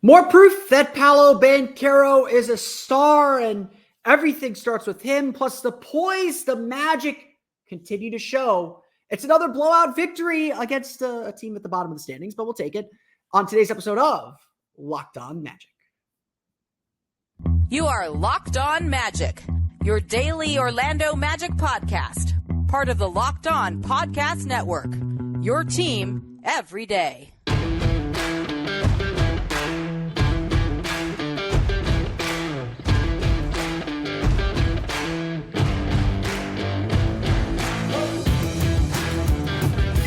More proof that Paolo Banchero is a star and everything starts with him. Plus the poise, the magic continue to show. It's another blowout victory against a team at the bottom of the standings, but we'll take it on today's episode of Locked On Magic. You are Locked On Magic, your daily Orlando Magic podcast, part of the Locked On Podcast Network, your team every day.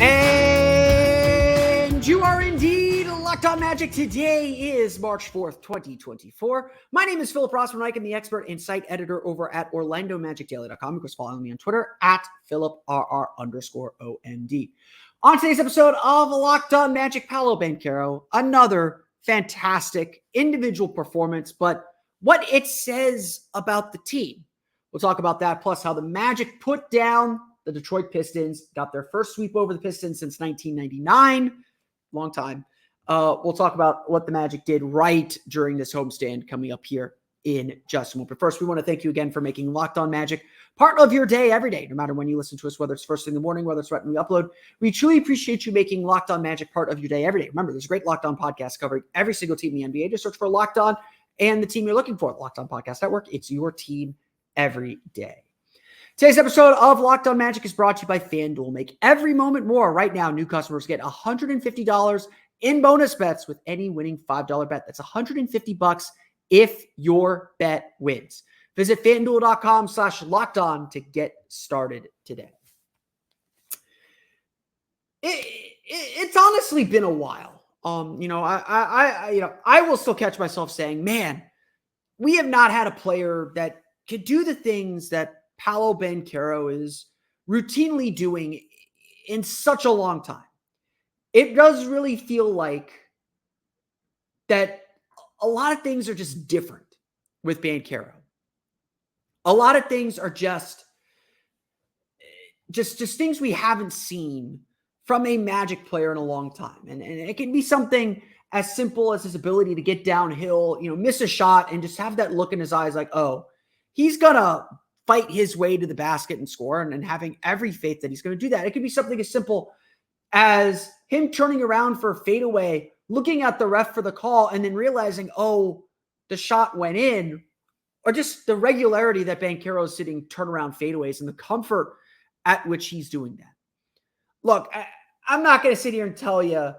And you are indeed Locked On Magic. Today is March 4th, 2024. My name is Philip Rossman. I'm the expert and site editor over at OrlandoMagicDaily.com. You can follow me on Twitter at PhilipRR_OND. On today's episode of Locked On Magic, Paolo Banchero, another fantastic individual performance, but what it says about the team. We'll talk about that, plus how the Magic put down the Detroit Pistons, got their first sweep over the Pistons since 1999. Long time. We'll talk about what the Magic did right during this homestand coming up here in just a moment. But first, we want to thank you again for making Locked On Magic part of your day every day, no matter when you listen to us, whether it's first thing in the morning, whether it's right when we upload. We truly appreciate you making Locked On Magic part of your day every day. Remember, there's a great Locked On podcast covering every single team in the NBA. Just search for Locked On and the team you're looking for. Locked On Podcast Network. It's your team every day. Today's episode of Locked On Magic is brought to you by FanDuel. Make every moment more. Right now, new customers get $150 in bonus bets with any winning $5 bet. That's $150 if your bet wins. Visit FanDuel.com/LockedOn to get started today. It's honestly been a while. I will still catch myself saying, man, we have not had a player that could do the things that Paolo Banchero is routinely doing in such a long time. It does really feel like that a lot of things are just different with Banchero. A lot of things are just things we haven't seen from a Magic player in a long time. And it can be something as simple as his ability to get downhill, miss a shot and just have that look in his eyes like, oh, he's going to fight his way to the basket and score, and having every faith that he's going to do that. It could be something as simple as him turning around for a fadeaway, looking at the ref for the call, and then realizing, oh, the shot went in, or just the regularity that Banchero is sitting turnaround fadeaways and the comfort at which he's doing that. Look, I'm not going to sit here and tell you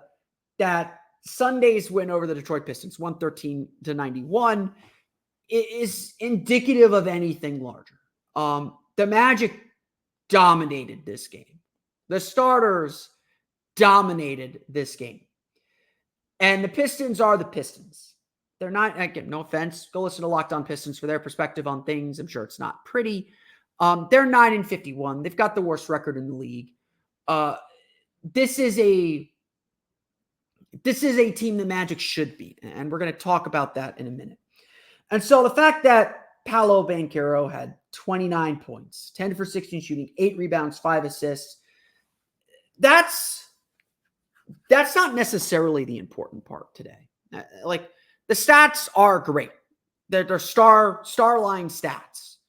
that Sunday's win over the Detroit Pistons, 113-91, is indicative of anything larger. The Magic dominated this game. The starters dominated this game. And the Pistons are the Pistons. They're not, again, no offense. Go listen to Locked On Pistons for their perspective on things. I'm sure it's not pretty. They're 9-51. They've got the worst record in the league. This is a team the Magic should beat. And we're going to talk about that in a minute. And so the fact that Paolo Banchero had 29 points, 10 for 16 shooting, 8 rebounds, 5 assists, that's not necessarily the important part today. Like, the stats are great. They're star line stats.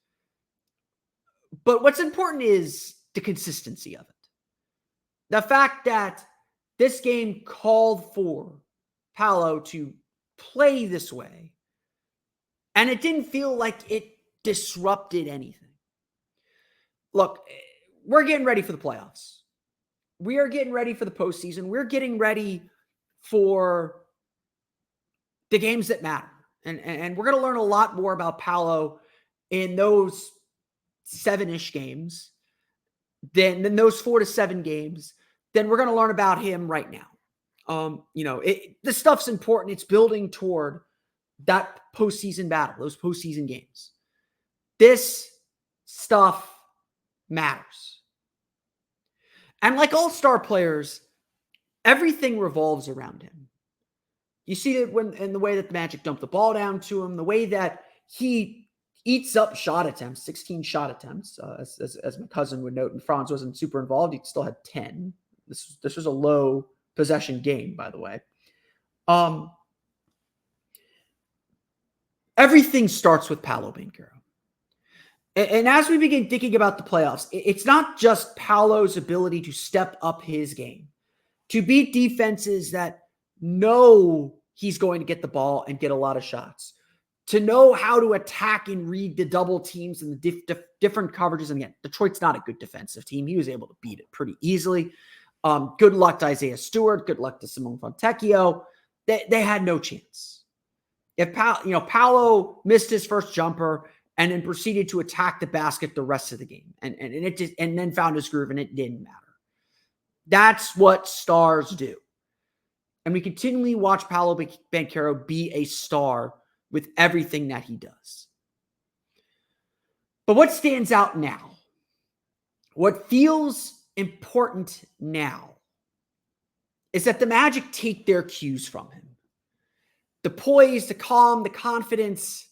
But what's important is the consistency of it. The fact that this game called for Paolo to play this way, and it didn't feel like it disrupted anything. Look, we're getting ready for the playoffs. We are getting ready for the postseason. We're getting ready for the games that matter. And we're going to learn a lot more about Paolo in those 7-ish games than those 4 to 7 games than we're going to learn about him right now. This stuff's important. It's building toward that postseason battle, those postseason games. This stuff matters. And like all star players, everything revolves around him. You see it in the way that the Magic dumped the ball down to him, the way that he eats up shot attempts, 16 shot attempts, as my cousin would note, and Franz wasn't super involved. He still had 10. This was a low possession game, by the way. Everything starts with Paolo Banchero. And as we begin thinking about the playoffs, it's not just Paolo's ability to step up his game, to beat defenses that know he's going to get the ball and get a lot of shots, to know how to attack and read the double teams and the different coverages. And again, Detroit's not a good defensive team. He was able to beat it pretty easily. Good luck to Isaiah Stewart. Good luck to Simone Fontecchio. They had no chance. If Paolo missed his first jumper and then proceeded to attack the basket the rest of the game, and then found his groove, and it didn't matter. That's what stars do. And we continually watch Paolo Banchero be a star with everything that he does. But what stands out now, what feels important now, is that the Magic take their cues from him. The poise, the calm, the confidence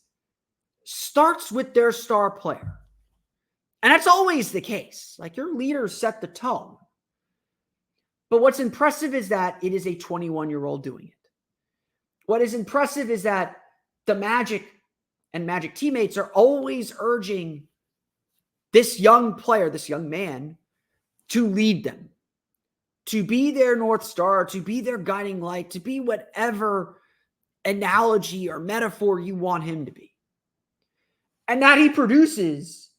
starts with their star player. And that's always the case. Like, your leaders set the tone. But what's impressive is that it is a 21-year-old doing it. What is impressive is that the Magic and Magic teammates are always urging this young player, this young man, to lead them, to be their North Star, to be their guiding light, to be whatever analogy or metaphor you want him to be. And that he produces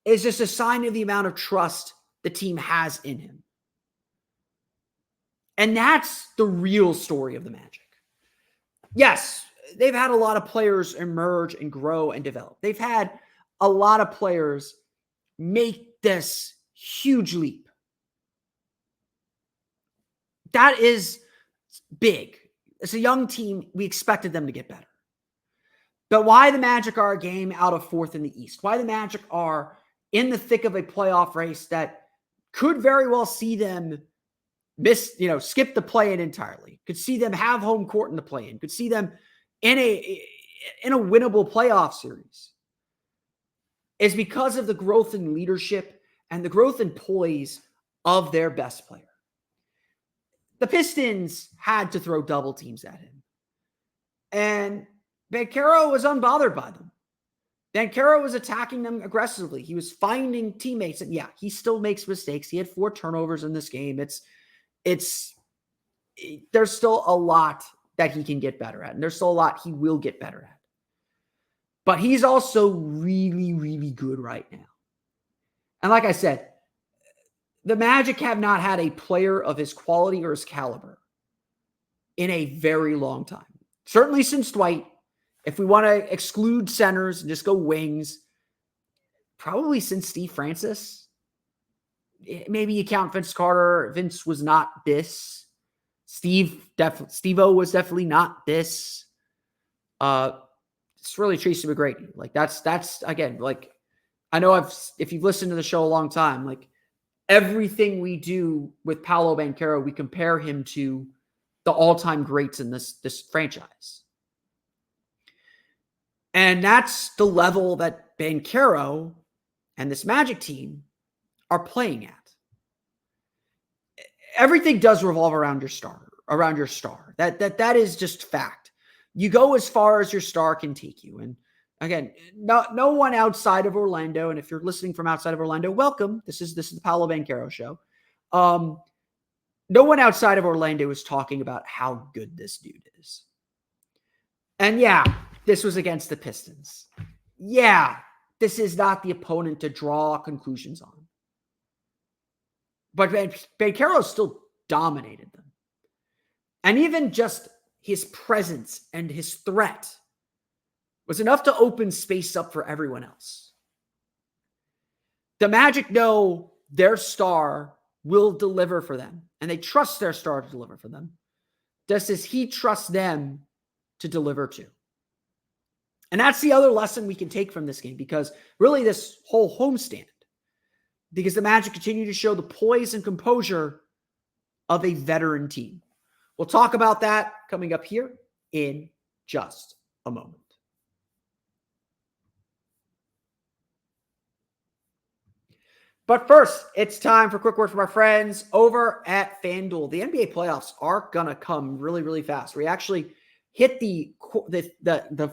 is just a sign of the amount of trust the team has in him. And that's the real story of the Magic. Yes, they've had a lot of players emerge and grow and develop. They've had a lot of players make this huge leap. That is big. As a young team, we expected them to get better. But why the Magic are a game out of fourth in the East, why the Magic are in the thick of a playoff race that could very well see them skip the play-in entirely, could see them have home court in the play-in, could see them in a winnable playoff series, is because of the growth in leadership and the growth in poise of their best player. The Pistons had to throw double teams at him. And Banchero was unbothered by them. Banchero was attacking them aggressively. He was finding teammates. And yeah, he still makes mistakes. He had 4 turnovers in this game. There's still a lot that he can get better at. And there's still a lot he will get better at. But he's also really, really good right now. And like I said, the Magic have not had a player of his quality or his caliber in a very long time. Certainly since Dwight. If we want to exclude centers and just go wings, probably since Steve Francis. Maybe you count Vince Carter. Vince was not this. Steve-O was definitely not this. It's really Tracy McGrady. Like that's again, like, I know if you've listened to the show a long time, like, everything we do with Paolo Banchero, we compare him to the all-time greats in this franchise. And that's the level that Banchero and this Magic team are playing at. Everything does revolve around your star. That is just fact. You go as far as your star can take you. And again, no one outside of Orlando, and if you're listening from outside of Orlando, welcome. This is the Paolo Banchero show. No one outside of Orlando is talking about how good this dude is. And yeah, this was against the Pistons. Yeah, this is not the opponent to draw conclusions on. But Banchero still dominated them. And even just his presence and his threat was enough to open space up for everyone else. The Magic know their star will deliver for them, and they trust their star to deliver for them, just as he trusts them to deliver too. And that's the other lesson we can take from this game, because really this whole homestand, because the Magic continue to show the poise and composure of a veteran team. We'll talk about that coming up here in just a moment. But first, it's time for a quick word from our friends over at FanDuel. The NBA playoffs are going to come really, really fast. We actually hit the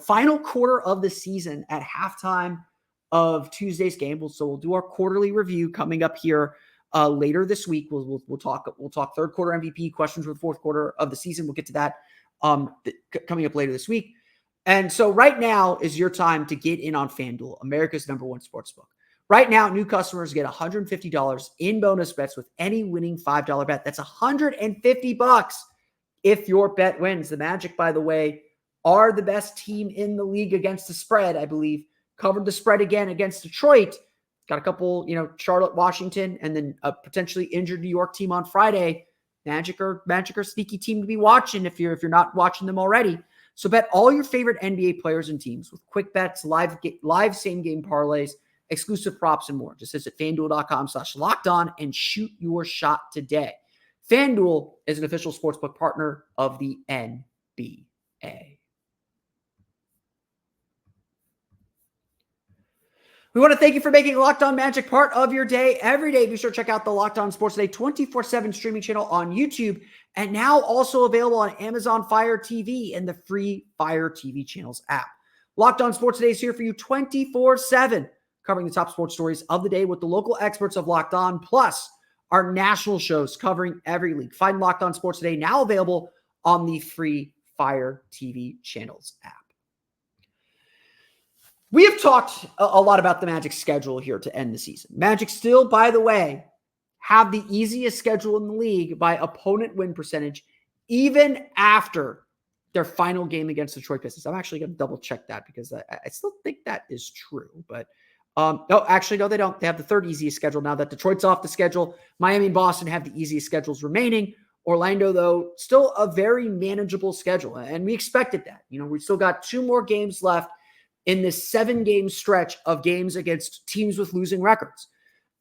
final quarter of the season at halftime of Tuesday's game. So we'll do our quarterly review coming up here later this week. We'll talk third quarter MVP questions for the fourth quarter of the season. We'll get to that coming up later this week. And so right now is your time to get in on FanDuel, America's #1 sportsbook. Right now, new customers get $150 in bonus bets with any winning $5 bet. That's $150 if your bet wins. The Magic, by the way, are the best team in the league against the spread, I believe. Covered the spread again against Detroit. Got a couple, Charlotte, Washington, and then a potentially injured New York team on Friday. Magic are a sneaky team to be watching if you're not watching them already. So bet all your favorite NBA players and teams with quick bets, live same game parlays, exclusive props, and more. Just visit FanDuel.com/lockedon and shoot your shot today. FanDuel is an official sportsbook partner of the NBA. We want to thank you for making Locked On Magic part of your day every day. Be sure to check out the Locked On Sports Today 24/7 streaming channel on YouTube, and now also available on Amazon Fire TV and the free Fire TV channels app. Locked On Sports Today is here for you 24/7, covering the top sports stories of the day with the local experts of Locked On, plus our national shows covering every league. Find Locked On Sports Today now available on the free Fire TV channels app. We have talked a lot about the Magic's schedule here to end the season. Magic still, by the way, have the easiest schedule in the league by opponent win percentage, even after their final game against the Detroit Pistons. I'm actually going to double check that because I still think that is true. But no, they don't. They have the third easiest schedule now that Detroit's off the schedule. Miami and Boston have the easiest schedules remaining. Orlando, though, still a very manageable schedule. And we expected that. We still got 2 more games left in this 7-game stretch of games against teams with losing records.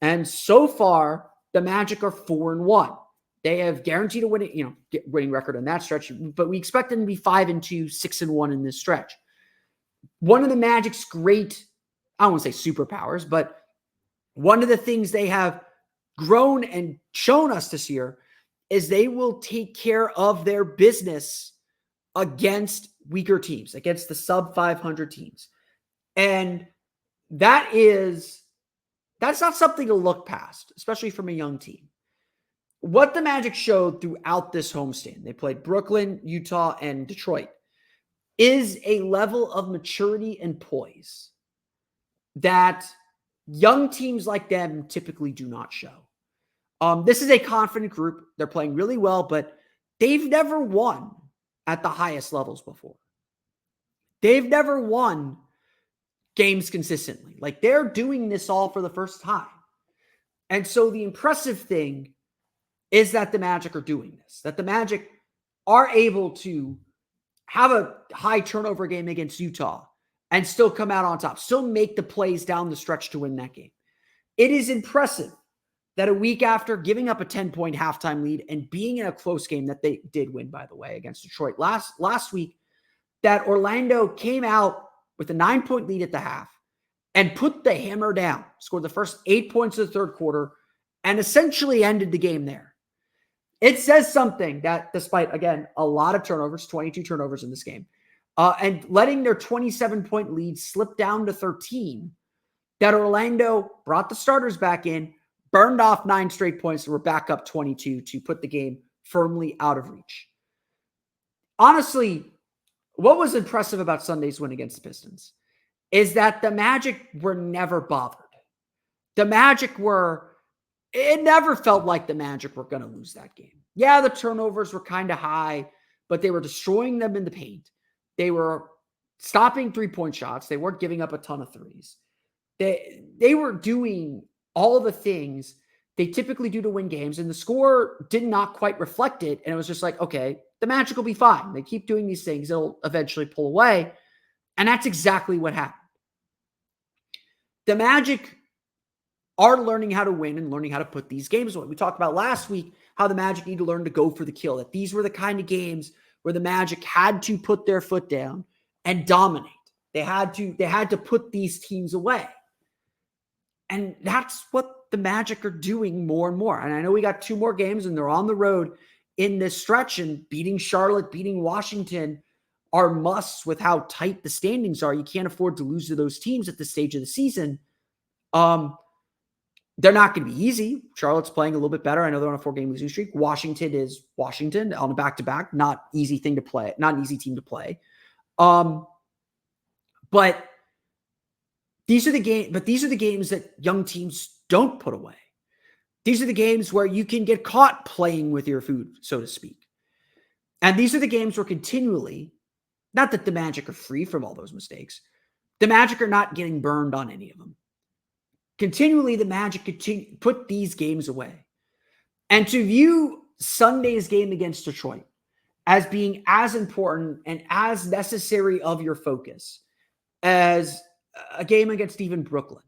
And so far, the Magic are 4-1. They have guaranteed a winning record in that stretch, but we expect them to be 5-2, 6-1 in this stretch. One of the Magic's great, I don't want to say superpowers, but one of the things they have grown and shown us this year is they will take care of their business against weaker teams, against the sub 500 teams. And that's not something to look past, especially from a young team. What the Magic showed throughout this homestand, they played Brooklyn, Utah, and Detroit, is a level of maturity and poise that young teams like them typically do not show. This is a confident group. They're playing really well, but they've never won at the highest levels before. They've never won games consistently. Like, they're doing this all for the first time. And so the impressive thing is that the Magic are doing this, that the Magic are able to have a high turnover game against Utah and still come out on top, still make the plays down the stretch to win that game. It is impressive that a week after giving up a 10-point halftime lead and being in a close game that they did win, by the way, against Detroit last week, that Orlando came out with a 9-point lead at the half and put the hammer down, scored the first 8 points of the third quarter, and essentially ended the game there. It says something that despite, again, a lot of turnovers, 22 turnovers in this game, and letting their 27-point lead slip down to 13, that Orlando brought the starters back in, burned off 9 straight points, and were back up 22 to put the game firmly out of reach. Honestly, what was impressive about Sunday's win against the Pistons is that the Magic were never bothered. The Magic it never felt like the Magic were going to lose that game. Yeah, the turnovers were kind of high, but they were destroying them in the paint. They were stopping 3-point shots. They weren't giving up a ton of threes. They were doing all the things they typically do to win games, and the score did not quite reflect it. And it was just like, okay, the Magic will be fine. They keep doing these things. They'll eventually pull away. And that's exactly what happened. The Magic are learning how to win and learning how to put these games away. We talked about last week how the Magic need to learn to go for the kill, that these were the kind of games where the Magic had to put their foot down and dominate. They had to put these teams away. And that's what the Magic are doing more and more. And I know we got 2 more games and they're on the road in this stretch, and beating Charlotte, beating Washington are musts with how tight the standings are. You can't afford to lose to those teams at this stage of the season. They're not going to be easy. Charlotte's playing a little bit better. I know they're on a 4-game losing streak. Washington is Washington on a back-to-back. Not easy thing to play. Not an easy team to play. But these are the games that young teams don't put away. These are the games where you can get caught playing with your food, so to speak. And these are the games where continually, not that the Magic are free from all those mistakes, the Magic are not getting burned on any of them. Continually, the Magic put these games away. And to view Sunday's game against Detroit as being as important and as necessary of your focus as a game against even Brooklyn,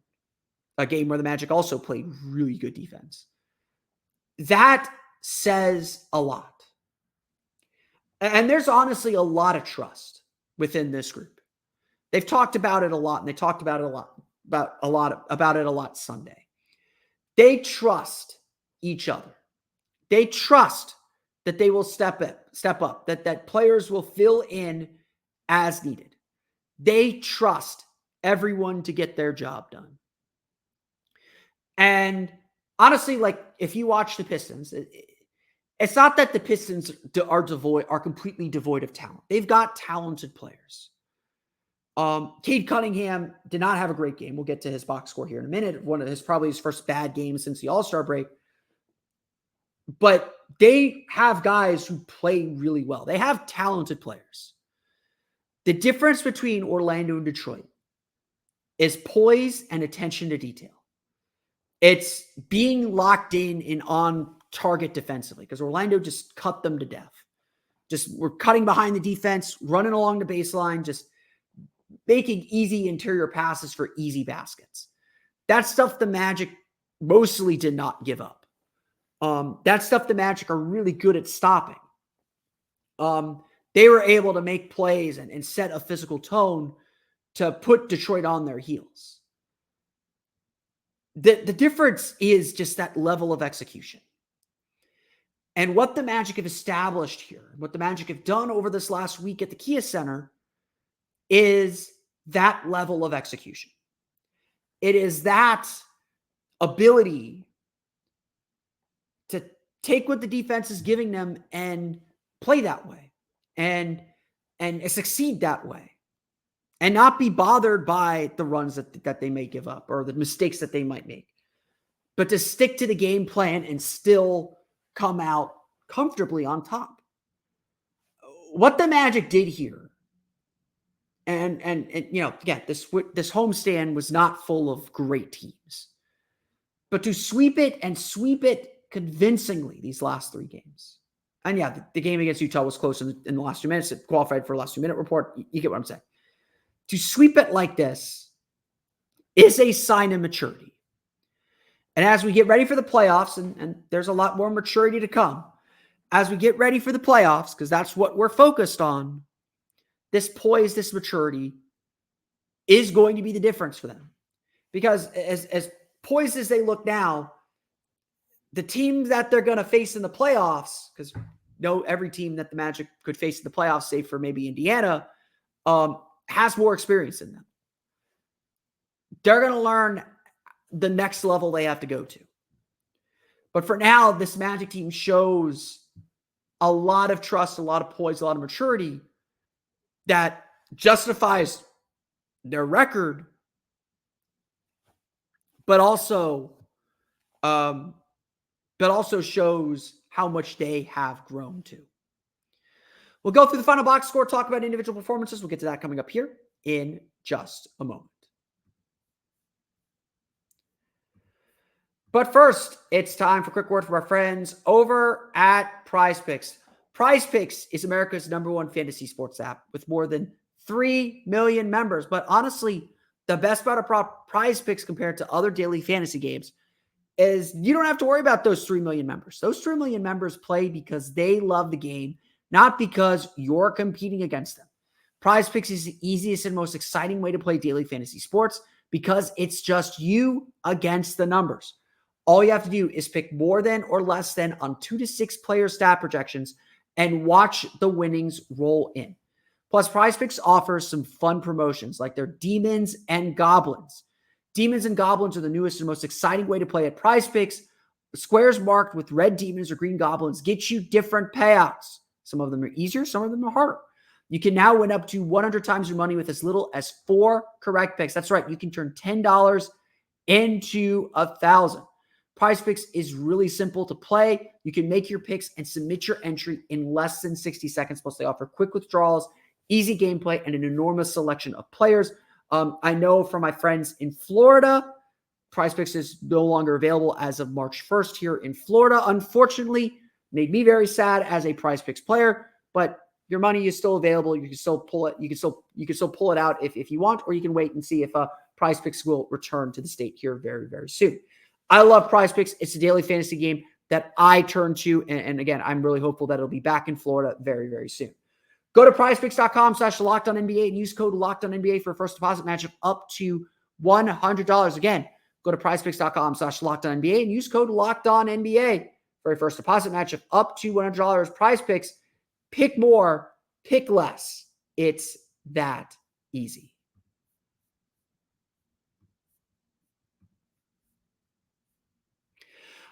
a game where the Magic also played really good defense, that says a lot. And there's honestly a lot of trust within this group. They've talked about it a lot, and they talked about it a lot Sunday. They trust each other. They trust that they will step up, that players will fill in as needed. They trust everyone to get their job done. And honestly, like, if you watch the Pistons, it's not that the Pistons are completely devoid of talent. They've got talented players. Cade Cunningham did not have a great game. We'll get to his box score here in a minute. Probably his first bad game since the All-Star break. But they have guys who play really well. They have talented players. The difference between Orlando and Detroit is poise and attention to detail. It's being locked in and on target defensively, because Orlando just cut them to death. We're cutting behind the defense, running along the baseline, just making easy interior passes for easy baskets. That's stuff the Magic mostly did not give up. That stuff the Magic are really good at stopping. They were able to make plays and set a physical tone to put Detroit on their heels. The difference is just that level of execution. And what the Magic have established here, what the Magic have done over this last week at the Kia Center, is that level of execution. It is that ability to take what the defense is giving them and play that way and succeed that way and not be bothered by the runs that they may give up or the mistakes that they might make, but to stick to the game plan and still come out comfortably on top. What the Magic did here, and you know, again, this homestand was not full of great teams, but to sweep it convincingly these last 3 games. And yeah, the game against Utah was close in the last 2 minutes. It qualified for a last 2-minute report. You get what I'm saying. To sweep it like this is a sign of maturity. And as we get ready for the playoffs, and there's a lot more maturity to come, as we get ready for the playoffs, because that's what we're focused on, this poise, this maturity is going to be the difference for them. Because as poised as they look now, the team that they're going to face in the playoffs, because every team that the Magic could face in the playoffs, save for maybe Indiana, has more experience in them. They're going to learn the next level they have to go to. But for now, this Magic team shows a lot of trust, a lot of poise, a lot of maturity that justifies their record, but also shows how much they have grown to. We'll go through the final box score, talk about individual performances. We'll get to that coming up here in just a moment. But first, it's time for a quick word from our friends over at PrizePicks. PrizePicks is America's #1 fantasy sports app with more than 3 million members. But honestly, the best part of PrizePicks compared to other daily fantasy games is you don't have to worry about those 3 million members. Those 3 million members play because they love the game, not because you're competing against them. PrizePicks is the easiest and most exciting way to play daily fantasy sports because it's just you against the numbers. All you have to do is pick more than or less than on 2 to 6 player stat projections and watch the winnings roll in. Plus, PrizePicks offers some fun promotions like their Demons and Goblins. Demons and Goblins are the newest and most exciting way to play at PrizePicks. Squares marked with red demons or green goblins get you different payouts. Some of them are easier, some of them are harder. You can now win up to 100 times your money with as little as 4 correct picks. That's right, you can turn $10 into $1,000. PrizePicks is really simple to play. You can make your picks and submit your entry in less than 60 seconds. Plus, they offer quick withdrawals, easy gameplay, and an enormous selection of players. I know from my friends in Florida, PrizePicks is no longer available as of March 1st here in Florida. Unfortunately, made me very sad as a PrizePicks player, but your money is still available. You can still pull it. You can still pull it out if you want, or you can wait and see if PrizePicks will return to the state here very, very soon. I love PrizePicks. It's a daily fantasy game that I turn to. And again, I'm really hopeful that it'll be back in Florida very, very soon. Go to prizepicks.com/LockedOnNBA and use code LockedOnNBA for a first deposit matchup up to $100. Again, go to prizepicks.com/LockedOnNBA and use code LockedOnNBA for a first deposit matchup up to $100. PrizePicks, pick more, pick less. It's that easy.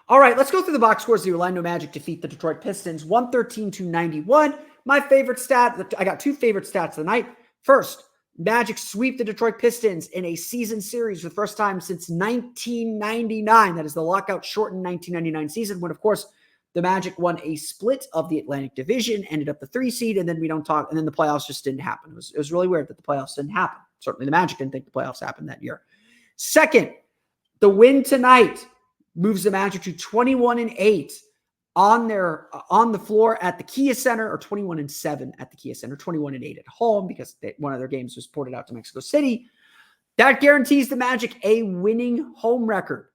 All right, let's go through the box scores. The Orlando Magic defeat the Detroit Pistons 113-91. My favorite stat, I got 2 favorite stats of the night. First, Magic sweep the Detroit Pistons in a season series for the first time since 1999. That is the lockout-shortened 1999 season when, of course, the Magic won a split of the Atlantic Division, ended up the 3 seed, and then the playoffs just didn't happen. It was really weird that the playoffs didn't happen. Certainly the Magic didn't think the playoffs happened that year. Second, the win tonight moves the Magic to 21-8 on the floor at the Kia Center, or 21-7 at the Kia Center, 21-8 at home because one of their games was ported out to Mexico City. That guarantees the Magic a winning home record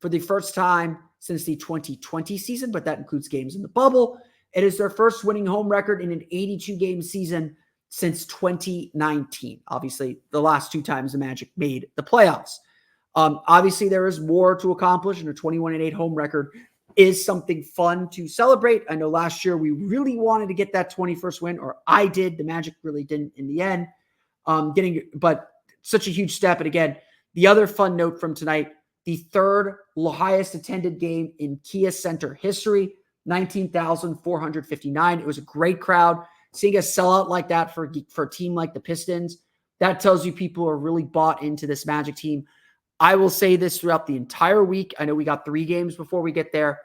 for the first time since the 2020 season, but that includes games in the bubble. It is their first winning home record in an 82-game season since 2019. Obviously, the last 2 times the Magic made the playoffs. Obviously, there is more to accomplish, and a 21-8 home record is something fun to celebrate. I know last year we really wanted to get that 21st win, or I did. The Magic really didn't in the end. But such a huge step. And again, the other fun note from tonight, the third highest attended game in Kia Center history, 19,459. It was a great crowd. Seeing a sellout like that for a team like the Pistons, that tells you people are really bought into this Magic team. I will say this throughout the entire week. I know we got 3 games before we get there.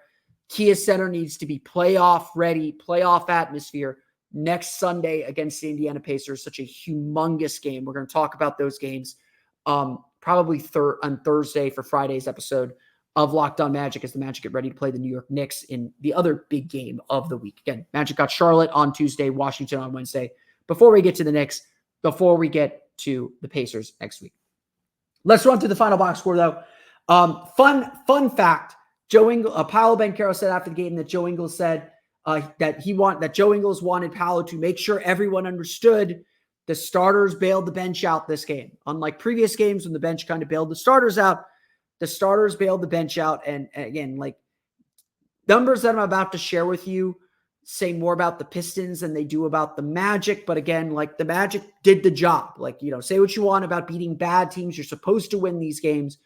Kia Center needs to be playoff ready, playoff atmosphere next Sunday against the Indiana Pacers. Such a humongous game. We're going to talk about those games probably on Thursday for Friday's episode of Locked On Magic as the Magic get ready to play the New York Knicks in the other big game of the week. Again, Magic got Charlotte on Tuesday, Washington on Wednesday. Before we get to the Knicks, before we get to the Pacers next week. Let's run through the final box score, though. Fun fact: Paolo Banchero said after the game that Joe Ingles said that Joe Ingles wanted Paolo to make sure everyone understood the starters bailed the bench out this game. Unlike previous games when the bench kind of bailed the starters out, the starters bailed the bench out. And again, like numbers that I'm about to share with you say more about the Pistons than they do about the Magic. But again, like the Magic did the job. Like, say what you want about beating bad teams. You're supposed to win these games.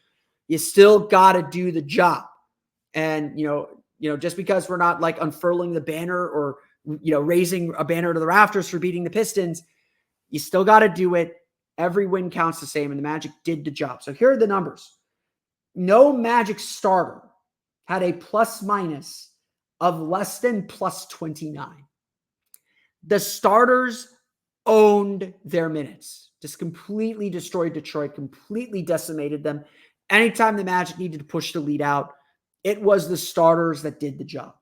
You still got to do the job. And, just because we're not like unfurling the banner or, raising a banner to the rafters for beating the Pistons, you still got to do it. Every win counts the same. And the Magic did the job. So here are the numbers. No Magic starter had a plus minus of less than plus 29. The starters owned their minutes, just completely destroyed Detroit, completely decimated them. Anytime the Magic needed to push the lead out, it was the starters that did the job.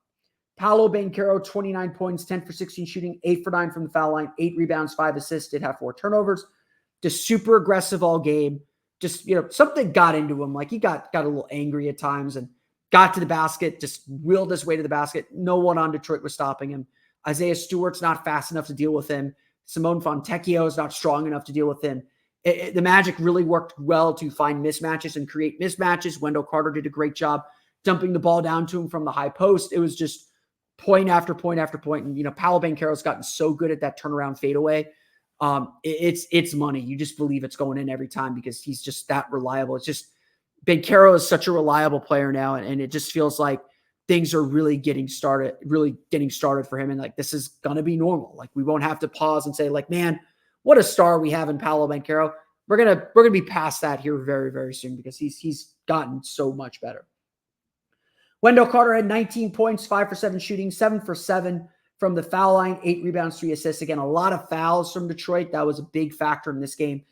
Paolo Banchero, 29 points, 10 for 16 shooting, 8 for 9 from the foul line, 8 rebounds, 5 assists, did have 4 turnovers. Just super aggressive all game. Just, something got into him. Like he got a little angry at times and got to the basket, just willed his way to the basket. No one on Detroit was stopping him. Isaiah Stewart's not fast enough to deal with him. Simone Fontecchio is not strong enough to deal with him. The Magic really worked well to find mismatches and create mismatches. Wendell Carter did a great job dumping the ball down to him from the high post. It was just point after point after point. And, Paolo Banchero's gotten so good at that turnaround fadeaway. It's money. You just believe it's going in every time because he's just that reliable. It's just Banchero is such a reliable player now, and it just feels like things are really getting started for him. And like, this is going to be normal. Like, we won't have to pause and say like, man, what a star we have in Paolo Banchero. We're going to be past that here very, very soon because he's gotten so much better. Wendell Carter had 19 points, 5 for 7 shooting, 7 for 7 from the foul line, 8 rebounds, 3 assists. Again, a lot of fouls from Detroit. That was a big factor in this game.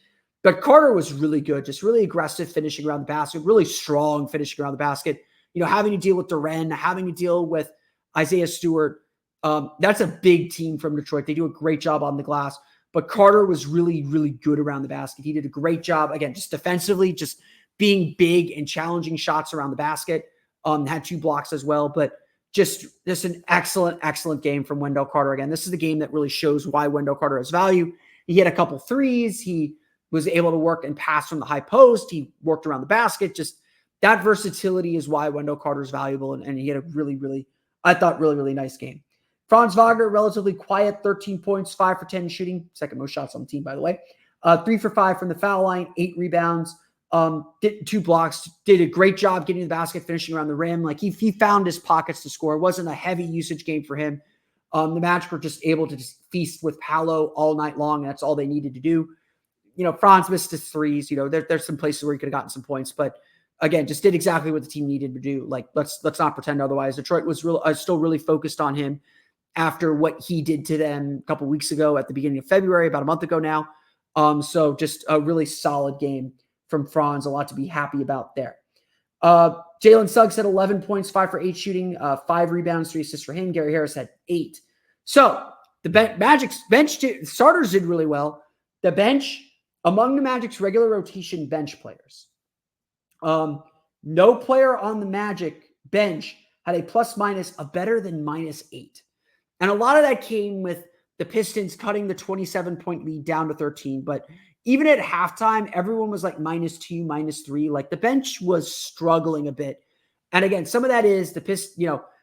But Carter was really good, just really aggressive finishing around the basket, really strong finishing around the basket. You know, having to deal with Duren, having to deal with Isaiah Stewart. That's a big team from Detroit. They do a great job on the glass. But Carter was really, really good around the basket. He did a great job, again, just defensively, just being big and challenging shots around the basket. Had 2 blocks as well. But just an excellent, excellent game from Wendell Carter. Again, this is the game that really shows why Wendell Carter has value. He hit a couple threes. He was able to work and pass from the high post. He worked around the basket. Just that versatility is why Wendell Carter is valuable. And he had a really, really, I thought, really, really nice game. Franz Wagner, relatively quiet, 13 points, 5 for 10 shooting. Second most shots on the team, by the way. 3 for 5 from the foul line, 8 rebounds, did 2 blocks, did a great job getting to the basket, finishing around the rim. Like he found his pockets to score. It wasn't a heavy usage game for him. The Magic were just able to just feast with Paolo all night long. And that's all they needed to do. You know, Franz missed his threes. You know, there's some places where he could have gotten some points, but again, just did exactly what the team needed to do. Like, let's not pretend otherwise. Detroit was still really focused on him after what he did to them a couple weeks ago at the beginning of February, about a month ago now. So just a really solid game from Franz, a lot to be happy about there. Jalen Suggs had 11 points, 5 for 8 shooting, 5 rebounds, 3 assists for him. Gary Harris had 8. So the Magic's bench starters did really well. The bench, among the Magic's regular rotation bench players, no player on the Magic bench had a plus minus of better than -8. And a lot of that came with the Pistons cutting the 27-point lead down to 13. But even at halftime, everyone was like -2, -3. Like the bench was struggling a bit. And again, some of that is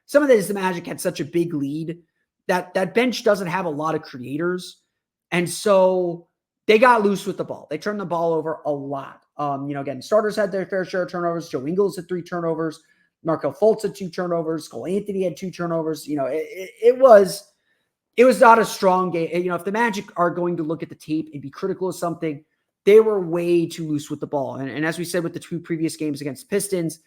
some of that is the Magic had such a big lead that bench doesn't have a lot of creators. And so they got loose with the ball. They turned the ball over a lot. Again, starters had their fair share of turnovers. Joe Ingles had 3 turnovers. Markel Fultz had 2 turnovers. Cole Anthony had 2 turnovers. It was not a strong game. If the Magic are going to look at the tape and be critical of something, they were way too loose with the ball. And as we said with the 2 previous games against Pistons,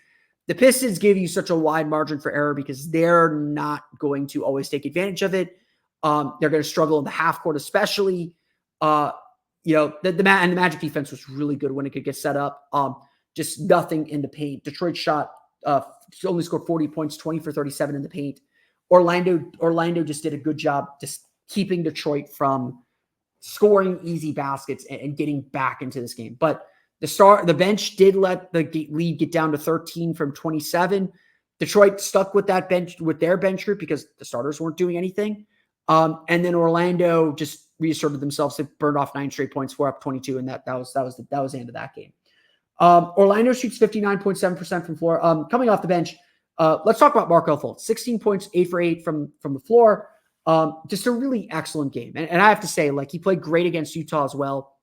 the Pistons give you such a wide margin for error because they're not going to always take advantage of it. They're going to struggle in the half court, especially. The Magic defense was really good when it could get set up. Just nothing in the paint. Detroit only scored 40 points, 20 for 37 in the paint. Orlando just did a good job just keeping Detroit from scoring easy baskets and getting back into this game. But the bench did let the lead get down to 13 from 27. Detroit stuck with their bench group because the starters weren't doing anything. And then Orlando just reasserted themselves. They burned off 9 straight points, 4 up 22, and that was the end of that game. Orlando shoots 59.7% from floor. Coming off the bench, let's talk about Markel Fultz. 16 points, 8 for 8 from the floor. Just a really excellent game. And I have to say, like, he played great against Utah as well.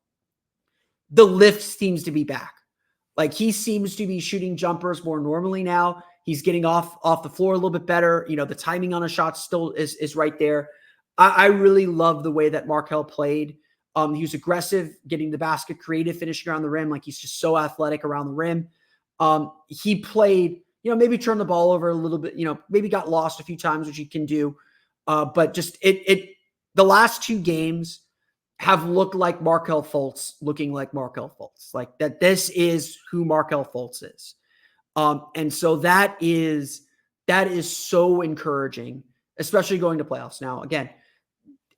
The lift seems to be back. Like, he seems to be shooting jumpers more normally now. He's getting off the floor a little bit better. The timing on a shot still is right there. I really love the way that Markel played. He was aggressive, getting the basket, creative, finishing around the rim. Like, he's just so athletic around the rim. He played, maybe turned the ball over a little bit, maybe got lost a few times, which he can do. But just the last 2 games have looked like Markel Fultz looking like Markel Fultz. Like that, this is who Markel Fultz is. And so that is so encouraging, especially going to playoffs. Now, again,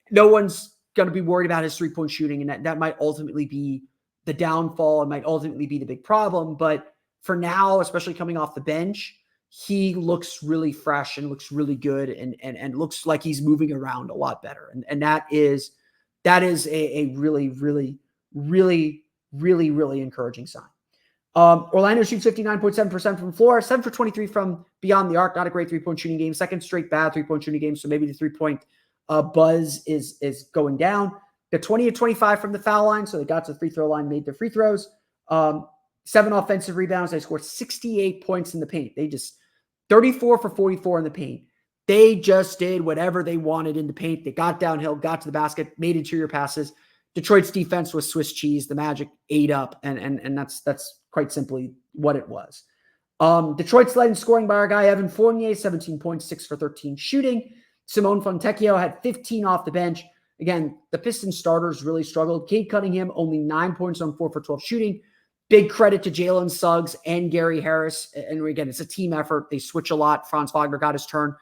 no one's going to be worried about his 3-point shooting, and that might ultimately be the downfall and might ultimately be the big problem. But for now, especially coming off the bench, he looks really fresh and looks really good and looks like he's moving around a lot better. And that is a really, really, really, really, really encouraging sign. Orlando shoots 59.7% from the floor, 7 for 23 from beyond the arc. Not a great 3-point shooting game. Second straight bad 3-point shooting game. So maybe the 3-point buzz is going down. They're 20 of 25 from the foul line, so they got to the free throw line, made their free throws. 7 offensive rebounds. They scored 68 points in the paint. They just 34 for 44 in the paint. They just did whatever they wanted in the paint. They got downhill, got to the basket, made interior passes. Detroit's defense was Swiss cheese. The Magic ate up, and that's quite simply what it was. Detroit's led in scoring by our guy Evan Fournier, 17 points, 6 for 13 shooting. Simone Fontecchio had 15 off the bench. Again, the Pistons starters really struggled. Cade Cunningham, only 9 points on 4 for 12 shooting. Big credit to Jalen Suggs and Gary Harris. And again, it's a team effort. They switch a lot. Franz Wagner got his turn.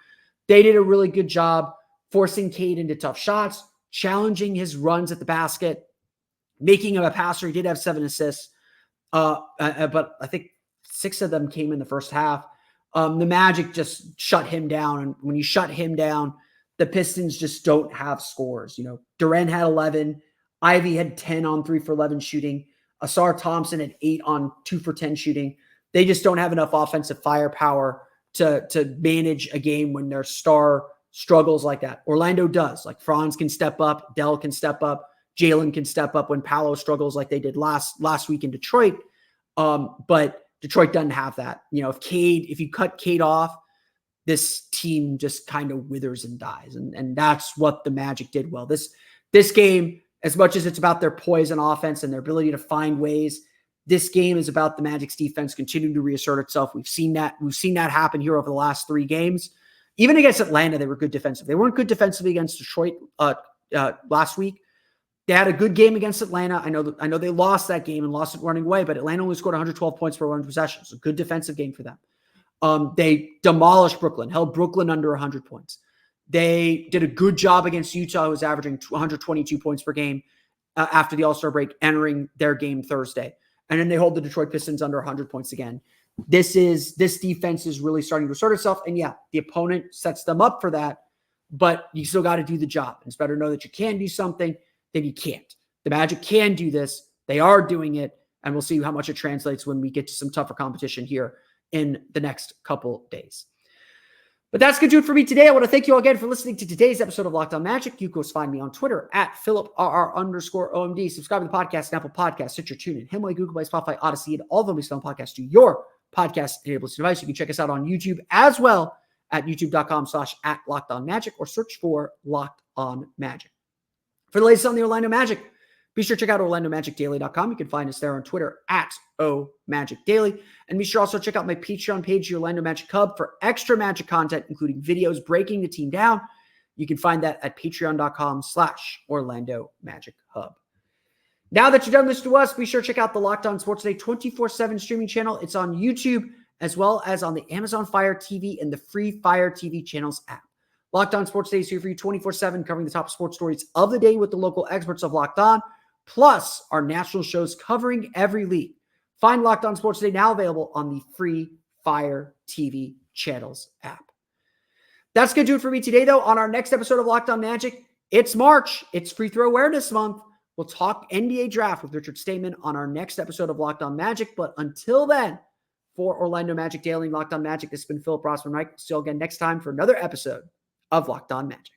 They did a really good job forcing Cade into tough shots, challenging his runs at the basket, making him a passer. He did have 7 assists, but I think 6 of them came in the first half. The Magic just shut him down. And when you shut him down, the Pistons just don't have scores. Durant had 11. Ivy had 10 on 3 for 11 shooting. Asar Thompson had 8 on 2 for 10 shooting. They just don't have enough offensive firepower to manage a game when their star struggles like that. Orlando does. Like Franz can step up, Dell can step up, Jalen can step up when Paolo struggles like they did last week in Detroit. But Detroit doesn't have that. If you cut Cade off, this team just kind of withers and dies. And that's what the Magic did well. This game, as much as it's about their poise and offense and their ability to find ways, this game is about the Magic's defense continuing to reassert itself. We've seen that happen here over the last 3 games. Even against Atlanta, they were good defensively. They weren't good defensively against Detroit last week. They had a good game against Atlanta. I know they lost that game and lost it running away, but Atlanta only scored 112 points per 100 possessions. A good defensive game for them. They demolished Brooklyn, held Brooklyn under 100 points. They did a good job against Utah, who was averaging 122 points per game after the All-Star break, entering their game Thursday. And then they hold the Detroit Pistons under 100 points again. This defense is really starting to assert itself. And yeah, the opponent sets them up for that, but you still got to do the job. And it's better to know that you can do something than you can't. The Magic can do this. They are doing it. And we'll see how much it translates when we get to some tougher competition here in the next couple days. But that's going to do it for me today. I want to thank you all again for listening to today's episode of Locked On Magic. You can find me on Twitter at @PhilipRR_OMD. Subscribe to the podcast, Apple Podcasts, Stitcher, TuneIn, Himalaya, Google Play, Spotify, Odyssey, and all of them is on podcasts to your podcast-enabled device. You can check us out on YouTube as well at youtube.com/@LockedOnMagic or search for Locked On Magic. For the latest on the Orlando Magic, be sure to check out OrlandoMagicDaily.com. You can find us there on Twitter at @OMagicDaily. And be sure also check out my Patreon page, the Orlando Magic Hub, for extra Magic content, including videos breaking the team down. You can find that at patreon.com/OrlandoMagicHub. Now that you've done this to us, be sure to check out the Locked On Sports Today 24/7 streaming channel. It's on YouTube as well as on the Amazon Fire TV and the free Fire TV channels app. Locked On Sports Today is here for you 24/7, covering the top sports stories of the day with the local experts of Locked On, plus our national shows covering every league. Find Locked On Sports Today now available on the free Fire TV channels app. That's going to do it for me today, though. On our next episode of Locked On Magic, it's March. It's Free Throw Awareness Month. We'll talk NBA draft with Richard Stamen on our next episode of Locked On Magic. But until then, for Orlando Magic Daily and Locked On Magic, this has been Philip Rossman-Reich. See you all again next time for another episode of Locked On Magic.